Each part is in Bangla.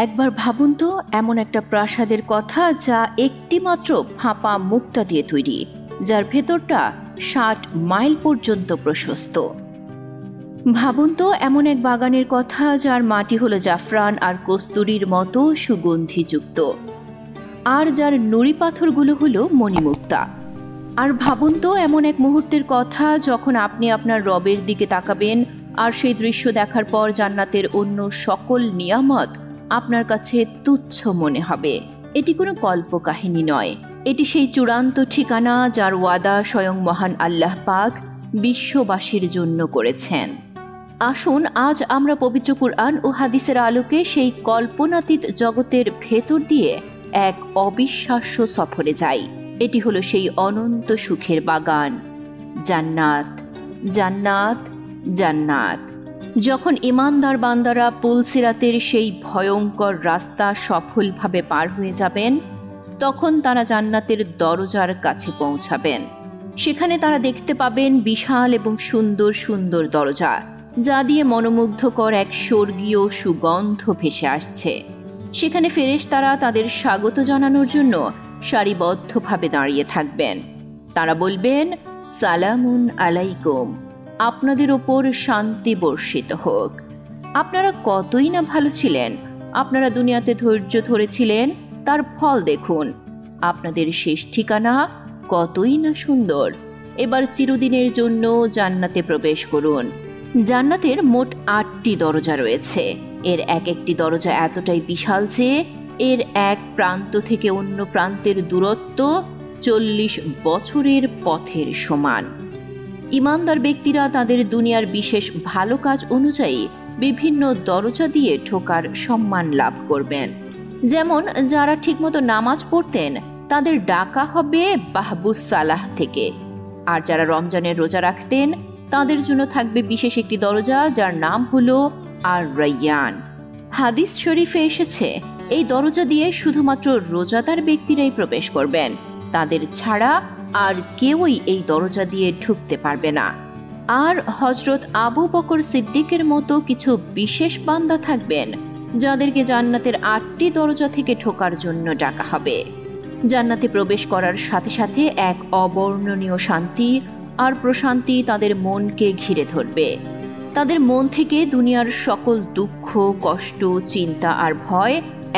একবার ভাবুন তো এমন একটা প্রাসাদের কথা যা একটিমাত্র ফাঁপা মুক্তা দিয়ে তৈরি, যার ভেতরটা 60 মাইল পর্যন্ত প্রশস্ত। ভাবুন তো এমন এক বাগানের কথা যার মাটি হলো জাফরান আর কস্তুরীর মতো সুগন্ধিযুক্ত, আর যার নুড়ি পাথরগুলো হলো মণিমুক্তা। আর ভাবুন তো এমন এক মুহূর্তের কথা যখন আপনি আপনার রবের দিকে তাকাবেন আর সেই দৃশ্য দেখার পর জান্নাতের অন্য সকল নিয়ামত আপনার কাছে তুচ্ছ মনে হবে। এটি কোনো কল্পকাহিনী নয়, এটি সেই চূড়ান্ত ঠিকানা যার ওয়াদা স্বয়ং মহান আল্লাহ পাক বিশ্ববাসীর জন্য করেছেন। আসুন আজ আমরা পবিত্র কুরআন ও হাদিসের আলোকে সেই কল্পনাতীত জগতের ভেতর দিয়ে এক অবিশ্বাস্য সফরে যাই। এটি হলো সেই অনন্ত সুখের বাগান, জান্নাত। জান্নাত, জান্নাত। যখন ঈমানদার বান্দারা পুলসিরাতের সেই ভয়ঙ্কর রাস্তা সফলভাবে পার হয়ে যাবেন, তখন তারা জান্নাতের দরজার কাছে পৌঁছাবেন। সেখানে তারা দেখতে পাবেন বিশাল এবং সুন্দর সুন্দর দরজা, যা দিয়ে মনোমুগ্ধকর এক স্বর্গীয় সুগন্ধ ভেসে আসছে। সেখানে ফেরেশতারা তাদের স্বাগত জানানোর জন্য সারিবদ্ধভাবে দাঁড়িয়ে থাকবেন। তারা বলবেন, সালামুন আলাইকুম, আপনাদের ওপর শান্তি বর্ষিত হোক। আপনারা কতই না ভালো ছিলেন, আপনারা দুনিয়াতে ধৈর্য ধরেছিলেন, তার ফল দেখুন। আপনাদের শেষ ঠিকানা কতই না সুন্দর। এবার চিরদিনের জন্য জান্নাতে প্রবেশ করুন। জান্নাতের মোট 8টি দরজা রয়েছে। এর এক একটি দরজা এতটাই বিশাল যে এর এক প্রান্ত থেকে অন্য প্রান্তের দূরত্ব 40 বছরের পথের সমান। ঈমানদার ব্যক্তিরা তাদের দুনিয়ার বিশেষ ভালো কাজ অনুযায়ী বিভিন্ন দরজা দিয়ে ঢোকার সম্মান লাভ করবেন। যেমন যারা ঠিকমতো নামাজ পড়তেন তাদের ডাকা হবে বাহবুস সালাহ থেকে, আর যারা রমজানের রোজা রাখতেন তাদের জন্য থাকবে বিশেষ একটি দরজা যার নাম হলো আর রাইয়ান। হাদিস শরীফে এসেছে এই দরজা দিয়ে শুধুমাত্র রোজাদার ব্যক্তিরাই প্রবেশ করবেন, তাদের ছাড়া আর কেউই এই দরজা দিয়ে ঢুকতে পারবে না। আর হযরত আবু বকর সিদ্দিকের মতো কিছু বিশেষ বান্দা থাকবেন যাদেরকে জান্নাতের 8টি দরজা থেকে ঢোকার জন্য ডাকা হবে। জান্নাতে প্রবেশ করার সাথে সাথে এক অবর্ণনীয় শান্তি আর প্রশান্তি তাদের মনকে ঘিরে ধরবে। তাদের মন থেকে দুনিয়ার সকল দুঃখ, কষ্ট, চিন্তা আর ভয়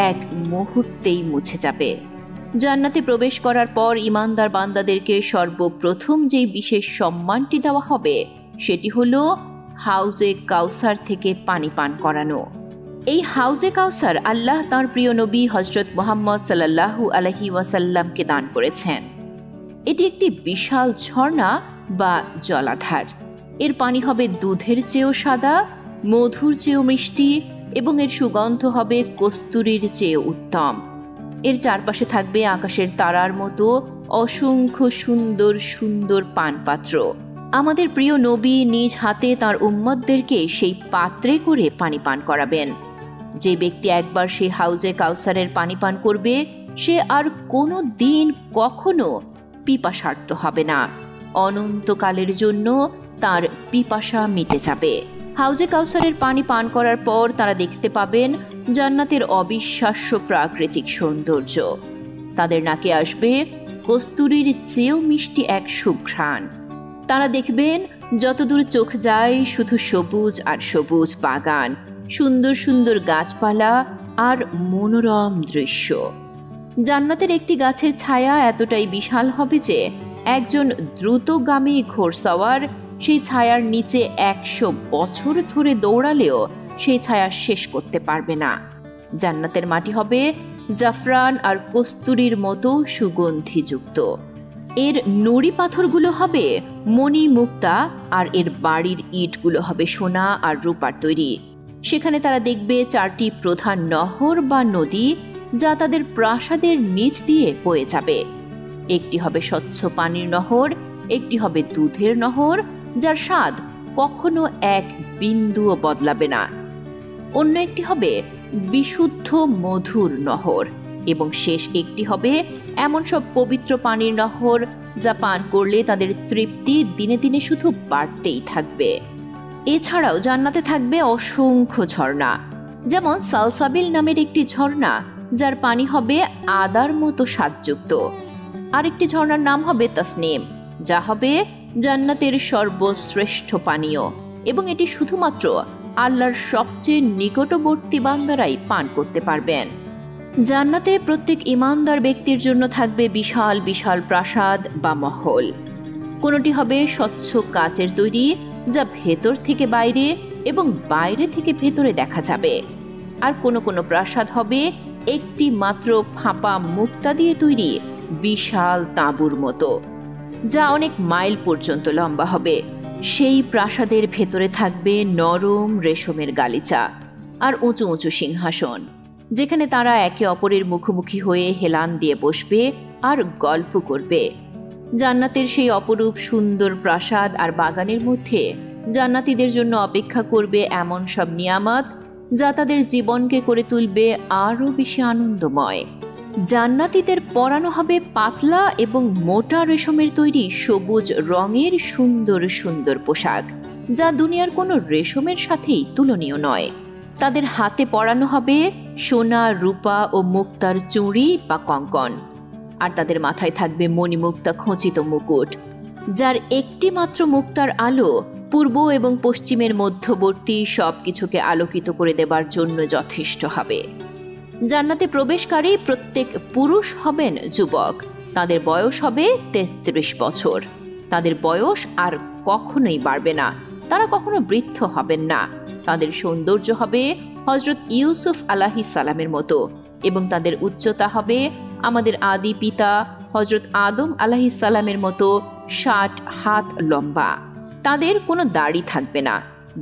এক মুহূর্তেই মুছে যাবে। জান্নাতে প্রবেশ করার পর ঈমানদার বান্দাদেরকে সর্বপ্রথম যেই বিশেষ সম্মানটি দেওয়া হবে সেটি হলো হাউজে কাউসার থেকে পানি পান করানো। এই হাউজে কাউসার আল্লাহ তাঁর প্রিয় নবী হযরত মুহাম্মদ সাল্লাল্লাহু আলাইহি ওয়াসাল্লামকে দান করেছেন। এটি একটি বিশাল ঝর্ণা বা জলাধার। এর পানি হবে দুধের চেয়েও সাদা, মধুর চেয়েও মিষ্টি এবং এর সুগন্ধ হবে কস্তুরীর চেয়ে উত্তম। এর চারপাশে থাকবে আকাশের তারার মতো অসংখ্য সুন্দর সুন্দর পানপাত্র। আমাদের প্রিয় নবী নিজ হাতে তার উম্মতদেরকে সেই পাত্রে করে পানি পান করাবেন। যে ব্যক্তি একবার সেই হাউজে কাউসারের পানি পান করবে সে আর কোনো দিন কখনো পিপাসার্ত হবে না। অনন্তকালের জন্য তার পিপাসা মিটে যাবে। হাউজে কাউসারের পানি পান করার পর তারা দেখতে পাবেন জান্নাতের অবিশ্বাস্য প্রাকৃতিক সৌন্দর্য। তাদের নাকে আসবে কস্তুরীর চেয়েও মিষ্টি এক সুঘ্রাণ। তারা দেখবেন যতদূর চোখ যায় শুধু সবুজ আর সবুজ বাগান, সুন্দর সুন্দর গাছপালা আর মনোরম দৃশ্য। জান্নাতের একটি গাছের ছায়া এতটাই বিশাল হবে যে একজন দ্রুতগামী ঘোড়সওয়ার সেই ছায়ার নিচে 100 বছর ধরে দৌড়ালেও সেই ছায়া শেষ করতে পারবে না। জান্নাতের মাটি হবে জাফরান আর কস্তুরীর মতো সুগন্ধিযুক্ত। এর নুড়ি পাথরগুলো হবে মণিমুক্তা আর এর বাড়ির ইটগুলো হবে সোনা আর রূপার তৈরি। সেখানে তারা দেখবে 4টি প্রধান নহর বা নদী যা তাদের প্রাসাদের নিচ দিয়ে বয়ে যাবে। একটি হবে স্বচ্ছ পানির নহর, একটি হবে দুধের নহর যার স্বাদ কখনো এক বিন্দুও বদলাবে না, অন্য একটি হবে বিশুদ্ধ মধুর নহর এবং শেষ একটি হবে এমন সব পবিত্র পানির নহর যা পান করলে তাদের তৃপ্তি দিনে দিনে শুধু বাড়তেই থাকবে। এছাড়াও জান্নাতে থাকবে অসংখ্য ঝর্ণা যেমন সালসাবিল নামের একটি ঝর্ণা, যার পানি হবে আদার মতো স্বাদযুক্ত। আরেকটি ঝর্ণার নাম হবে তাসনিম, যা হবে জান্নাতের সর্বশ্রেষ্ঠ পানীয়, এবং এটি শুধুমাত্র আল্লাহর সবচেয়ে নিকটবর্তী বান্দারাই পান করতে পারবেন। জান্নাতে প্রত্যেক ঈমানদার ব্যক্তির জন্য থাকবে বিশাল বিশাল প্রাসাদ বা মহল। কোনোটি হবে স্বচ্ছ কাচের তৈরি, যা ভেতর থেকে বাইরে এবং বাইরে থেকে ভেতরে দেখা যাবে। আর কোনো কোনো প্রাসাদ হবে একটি মাত্র ফাঁপা মুক্তা দিয়ে তৈরি বিশাল তাঁবুর মতো, যা অনেক মাইল পর্যন্ত লম্বা হবে। সেই প্রাসাদের ভেতরে থাকবে নরম রেশমের গালিচা আর উঁচু উঁচু সিংহাসন, যেখানে তারা একে অপরের মুখোমুখি হয়ে হেলান দিয়ে বসবে আর গল্প করবে। জান্নাতের সেই অপরূপ সুন্দর প্রাসাদ আর বাগানের মধ্যে জান্নাতীদের জন্য অপেক্ষা করবে এমন সব নিয়ামত, যা তাদের জীবনকে করে তুলবে আরও বেশি আনন্দময়। জান্নাতীদের পরানো হবে পাতলা এবং মোটা রেশমের তৈরি সবুজ রঙের সুন্দর সুন্দর পোশাক, যা দুনিয়ার কোনো রেশমের সাথেই তুলনীয় নয়। তাদের হাতে পরানো হবে সোনা, রূপা ও মুক্তার চুড়ি বা কঙ্কন, আর তাদের মাথায় থাকবে মণিমুক্তা খচিত মুকুট, যার একটি মাত্র মুক্তার আলো পূর্ব এবং পশ্চিমের মধ্যবর্তী সব কিছুকে আলোকিত করে দেবার জন্য যথেষ্ট হবে। জান্নাতে প্রবেশকারী প্রত্যেক পুরুষ হবেন যুবক। তাদের বয়স হবে 33 বছর। তাদের বয়স আর কখনোই বাড়বে না, তারা কখনো বৃদ্ধ হবেন না। তাদের সৌন্দর্য হবে হযরত ইউসুফ আলাইহিস সালামের মতো, এবং তাদের উচ্চতা হবে আমাদের আদি পিতা হযরত আদম আলাইহিস সালামের মতো 60 হাত লম্বা। তাদের কোনো দাড়ি থাকবে না,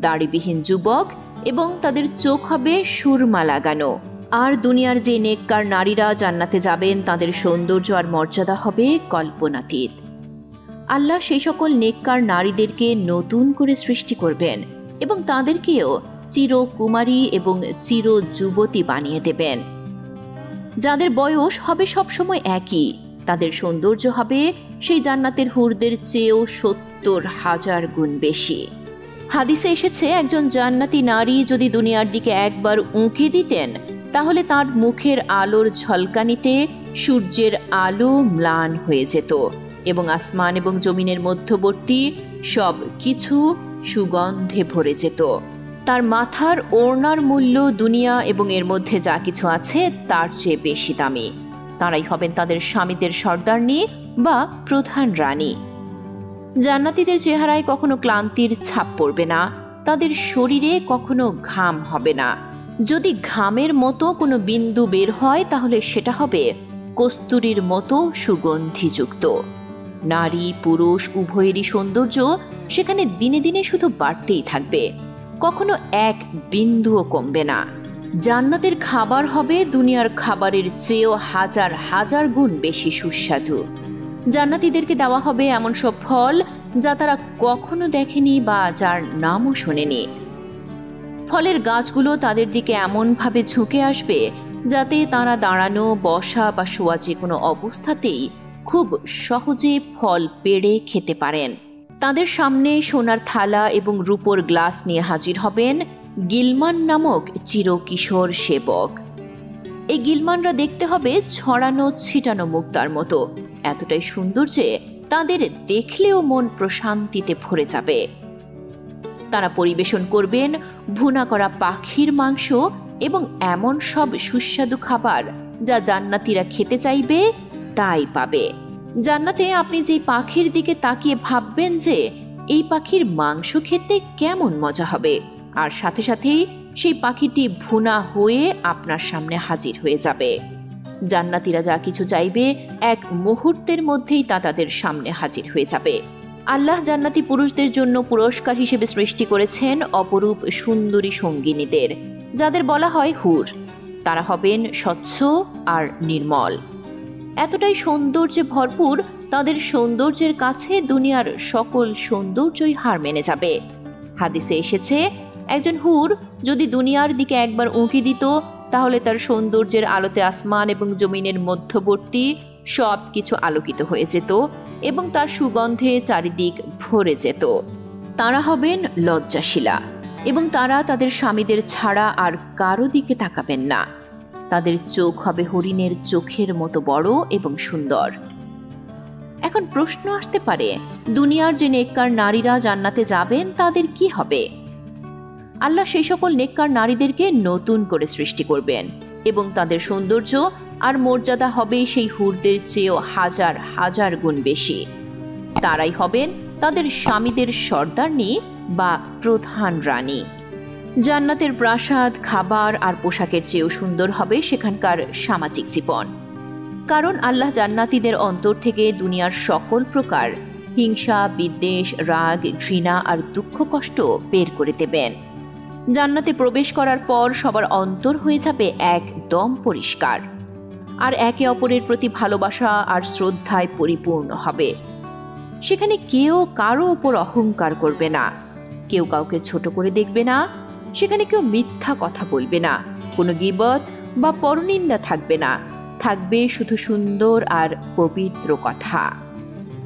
দাড়িবিহীন যুবক, এবং তাদের চোখ হবে সুরমা লাগানো। আর দুনিয়ার যে নেককার নারীরা জান্নাতে যাবেন, তাদের সৌন্দর্য আর মর্যাদা হবে কল্পনাতীত। আল্লাহ সেই সকল নেককার নারীদেরকে নতুন করে সৃষ্টি করবেন এবং তাদেরকেও চিরকুমারী এবং চির যুবতী বানিয়ে দেবেন, যাদের বয়স হবে সবসময় একই। তাদের সৌন্দর্য হবে সেই জান্নাতের হুরদের চেয়েও 70,000 গুণ বেশি। হাদিসে এসেছে, একজন জান্নাতি নারী যদি দুনিয়ার দিকে একবার উঁকি দিতেন, তাহলে তার মুখের আলোর ঝলকানিতে সূর্যের আলো ম্লান হয়ে যেত এবং আসমান এবং জমিনের মধ্যবর্তী সব কিছু সুগন্ধে ভরে যেত। তার মাথার ওড়নার মূল্য দুনিয়া এবং এর মধ্যে যা কিছু আছে তার চেয়ে বেশি দামি। তারাই হবেন তাদের স্বামীদের সর্দারনী বা প্রধান রানী। জান্নাতীদের চেহারায় কখনো ক্লান্তির ছাপ পড়বে না, তাদের শরীরে কখনো ঘাম হবে না। যদি ঘামের মতো কোনো বিন্দু বের হয়, তাহলে সেটা হবে কস্তুরীর মতো সুগন্ধিযুক্ত। নারী পুরুষ উভয়েরই সৌন্দর্য সেখানে দিনে দিনে শুধু বাড়তেই থাকবে, কখনো এক বিন্দুও কমবে না। জান্নাতের খাবার হবে দুনিয়ার খাবারের চেয়েও 1000 গুণ বেশি সুস্বাদু। জান্নাতীদেরকে দেওয়া হবে এমন সব ফল যা তারা কখনো দেখেনি বা যার নামও শোনেনি। ফলের গাছগুলো তাদের দিকে এমনভাবে ঝুঁকে আসবে যাতে তারা দাঁড়ানো, বসা বা শোয়া যে কোনো অবস্থাতেই খুব সহজে ফল পেড়ে খেতে পারেন। তাদের সামনে সোনার থালা এবং রূপোর গ্লাস নিয়ে হাজির হবেন গিলমান নামক চিরকিশোর সেবক। এই গিলমানরা দেখতে হবে ছড়ানো ছিটানো মুক্তার মতো, এতটাই সুন্দর যে তাদের দেখলেও মন প্রশান্তিতে ভরে যাবে। তারা পরিবেশন করবেন ভুনা করা পাখির মাংস এবং এমন সব সুস্বাদু খাবার যা জান্নাতীরা খেতে চাইবে তাই পাবে। জান্নাতে আপনি যে পাখির দিকে তাকিয়ে ভাববেন যে এই পাখির মাংস খেতে কেমন মজা হবে, আর সাথে সাথেই সেই পাখিটি ভুনা হয়ে আপনার সামনে হাজির হয়ে যাবে। জান্নাতীরা যা কিছু চাইবে এক মুহূর্তের মধ্যেই তা তাদের সামনে হাজির হয়ে যাবে। আল্লাহ জান্নাতি পুরুষদের জন্য পুরস্কার হিসেবে সৃষ্টি করেছেন অপরূপ সুন্দরী সঙ্গিনীদের, যাদের বলা হয় হুর। তারা হবেন স্বচ্ছ আর নির্মল, এতটাই সৌন্দর্যে ভরপুর তাদের সৌন্দর্যের কাছে দুনিয়ার সকল সৌন্দর্যই হার মেনে যাবে। হাদিসে এসেছে, একজন হুর যদি দুনিয়ার দিকে একবার উঁকি দিত, তাহলে তার সৌন্দর্যের আলোতে আসমান এবং জমিনের মধ্যবর্তী সব কিছু আলোকিত হয়ে যেত এবং তার সুগন্ধে চারিদিক ভরে যেত। তারা হবেন লজ্জাশীলা এবং তারা তাদের স্বামীদের ছাড়া আর কারো দিকে তাকাবেন না। তাদের চোখ হবে হরিণের চোখের মতো বড় এবং সুন্দর। এখন প্রশ্ন আসতে পারে, দুনিয়ার যে নেককার নারীরা জান্নাতে যাবেন তাদের কি হবে? আল্লাহ সেই সকল নেককার নারীদেরকে নতুন করে সৃষ্টি করবেন এবং তাদের সৌন্দর্য আর মর্যাদা হবে সেই হুরদের চেয়েও হাজার হাজার গুণ বেশি। তারাই হবেন তাদের স্বামীদের সর্দারনী বা প্রধান রানী। জান্নাতের প্রাসাদ, খাবার আর পোশাকের চেয়েও সুন্দর হবে সেখানকার সামাজিক জীবন। কারণ আল্লাহ জান্নাতীদের অন্তর থেকে দুনিয়ার সকল প্রকার হিংসা, বিদ্বেষ, রাগ, ঘৃণা আর দুঃখ কষ্ট বের করে দেবেন। জান্নাতে প্রবেশ করার পর সবার অন্তর হয়ে যাবে একদম পরিষ্কার, আর একে অপরের প্রতি ভালোবাসা আর শ্রদ্ধায় পরিপূর্ণ হবে। সেখানে কেউ কারো ওপর অহংকার করবে না, কেউ কাউকে ছোট করে দেখবে না, সেখানে কেউ মিথ্যা কথা বলবে না, কোনো গীবত বা পরনিন্দা থাকবে না, থাকবে শুধু সুন্দর আর পবিত্র কথা।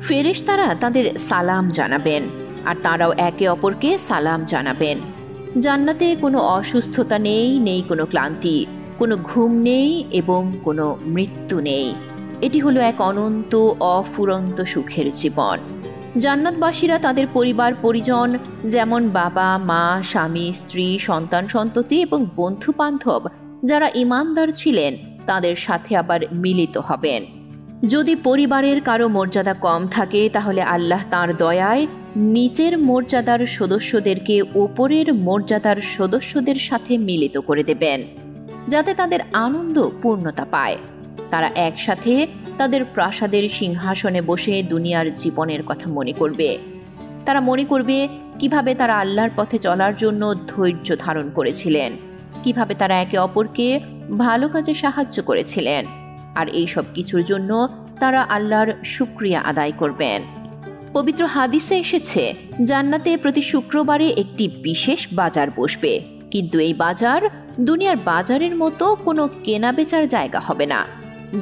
ফেরেশতারা তাদের সালাম জানাবেন আর তারাও একে অপরকে সালাম জানাবেন। জান্নাতে কোনো অসুস্থতা নেই, নেই কোনো ক্লান্তি, কোনো ঘুম নেই এবং কোনো মৃত্যু নেই। এটি হলো এক অনন্ত অফুরন্ত সুখের জীবন। জান্নাতবাসীরা তাদের পরিবার পরিজন, যেমন বাবা মা, স্বামী স্ত্রী, সন্তান সন্ততি এবং বন্ধু বান্ধব যারা ঈমানদার ছিলেন তাদের সাথে আবার মিলিত হবেন। যদি পরিবারের কারো মর্যাদা কম থাকে তাহলে আল্লাহ তাঁর দয়ায় নিচের মর্যাদার সদস্যদেরকে ওপরের মর্যাদার সদস্যদের সাথে মিলিত করে দেবেন, যাতে তাদের আনন্দ পূর্ণতা পায়। তারা একসাথে তাদের প্রাসাদের সিংহাসনে বসে দুনিয়ার জীবনের কথা মনে করবে। তারা মনে করবে কিভাবে তারা আল্লাহর পথে চলার জন্য ধৈর্য ধারণ করেছিলেন, কিভাবে তারা একে অপরকে ভালো কাজে সাহায্য করেছিলেন, আর এই সব কিছুর জন্য তারা আল্লাহর শুকরিয়া আদায় করবেন। পবিত্র হাদিসে এসেছে, জান্নাতে প্রতি শুক্রবারে একটি বিশেষ বাজার বসবে, কিন্তু এই বাজার দুনিয়ার বাজারের মতো কোনো কেনা বেচার জায়গা হবে না।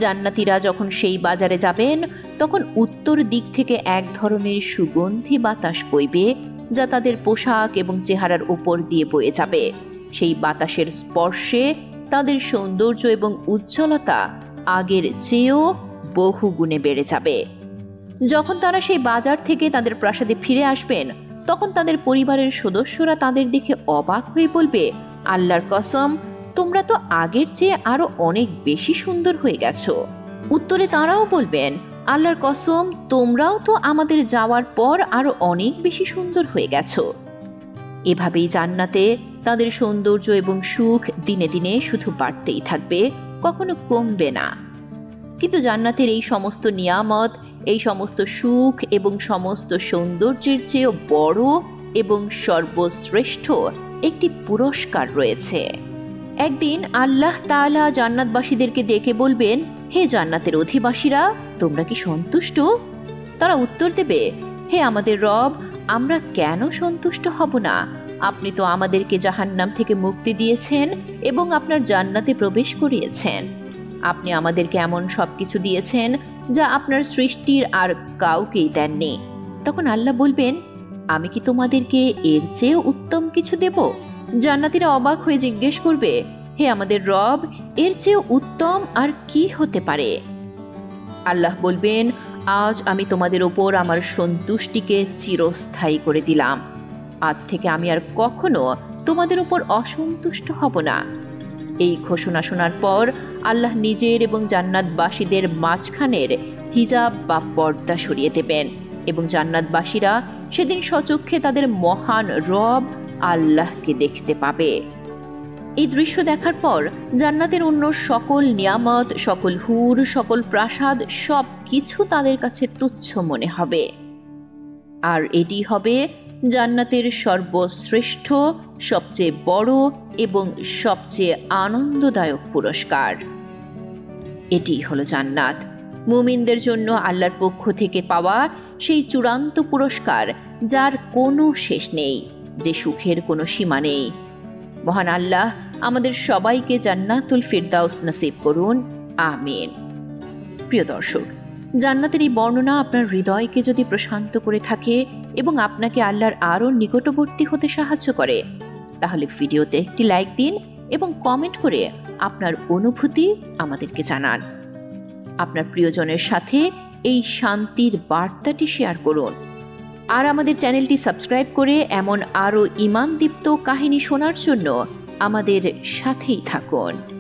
জান্নাতীরা যখন সেই বাজারে যাবেন তখন উত্তর দিক থেকে এক ধরনের সুগন্ধি বাতাস বইবে, যা তাদের পোশাক এবং চেহারার উপর দিয়ে বয়ে যাবে। সেই বাতাসের স্পর্শে তাদের সৌন্দর্য এবং উজ্জ্বলতা আগের চেয়েও বহু গুণে বেড়ে যাবে। যখন তারা সেই বাজার থেকে তাদের প্রাসাদে ফিরে আসবেন তখন তাদের পরিবারের সদস্যরা তাদের দেখে অবাক হয়ে বলবে, আল্লাহর কসম, তোমরা তো আগের চেয়ে আরো অনেক বেশি সুন্দর হয়ে গেছো। উত্তরে তারাও বলবেন, আল্লাহর কসম, তোমরাও তো আমাদের যাওয়ার পর আরো অনেক বেশি সুন্দর হয়ে গেছো। এভাবেই জান্নাতে তাদের সৌন্দর্য এবং সুখ দিনে দিনে শুধু বাড়তেই থাকবে, কখনো কমবে না। কিন্তু জান্নাতের এই সমস্ত নিয়ামত, এই সমস্ত সুখ এবং সমস্ত সৌন্দর্যের চেয়েও বড় এবং সর্বশ্রেষ্ঠ একটি পুরস্কার রয়েছে। একদিন আল্লাহ তাআলা জান্নাতবাসীদেরকে ডেকে বলবেন, হে জান্নাতের অধিবাসীরা, তোমরা কি সন্তুষ্ট? তারা উত্তর দেবে, হে আমাদের রব, আমরা কেন সন্তুষ্ট হব না? আপনি তো আমাদেরকে জাহান্নাম থেকে মুক্তি দিয়েছেন এবং আপনার জান্নাতে প্রবেশ করিয়েছেন। আপনি আমাদেরকে এমন সবকিছু দিয়েছেন যা আপনার সৃষ্টির আর কাউকেই দেননি। তখন আল্লাহ বলবেন, আমি কি তোমাদেরকে এর চেয়ে উত্তম কিছু দেব? জান্নাতীরা অবাক হয়ে জিজ্ঞেস করবে, হে আমাদের রব, এর চেয়ে উত্তম আর কি হতে পারে? আল্লাহ বলবেন, আজ আমি তোমাদের ওপর আমার সন্তুষ্টিকে চিরস্থায়ী করে দিলাম। আজ থেকে আমি আর কখনো তোমাদের উপর অসন্তুষ্ট হব না। এই ঘোষণা শোনার পর আল্লাহ নিজের এবং জান্নাতবাসীদের মাঝখানের হিজাব বা পর্দা সরিয়ে দেবেন এবং জান্নাতবাসীরা সেদিন স্বচক্ষে তাদের মহান রব আল্লাহকে দেখতে পাবে। এই দৃশ্য দেখার পর জান্নাতের অন্য সকল নিয়ামত, সকল হুর, সকল প্রাসাদ সব কিছু তাদের কাছে তুচ্ছ মনে হবে। আর এটি হবে জান্নাতের সর্বশ্রেষ্ঠ, সবচেয়ে বড় এবং সবচেয়ে আনন্দদায়ক পুরস্কার। এটি হলো জান্নাত, মুমিনদের জন্য আল্লাহর পক্ষ থেকে পাওয়া সেই চূড়ান্ত পুরস্কার, যার কোনো শেষ নেই, যে সুখের কোনো সীমা নেই। মহান আল্লাহ আমাদের সবাইকে জান্নাতুল ফিরদাউস নসিব করুন, আমিন। প্রিয় দর্শক, জান্নাতের এই বর্ণনা আপনার হৃদয়কে যদি প্রশান্ত করে থাকে এবং আপনাকে আল্লাহর আরও নিকটবর্তী হতে সাহায্য করে, তাহলে ভিডিওতে একটি লাইক দিন এবং কমেন্ট করে আপনার অনুভূতি আমাদেরকে জানান। আপনার প্রিয়জনের সাথে এই শান্তির বার্তাটি শেয়ার করুন। আর আমাদের চ্যানেলটি সাবস্ক্রাইব করে এমন আরও ঈমানদীপ্ত কাহিনী শোনার জন্য আমাদের সাথেই থাকুন।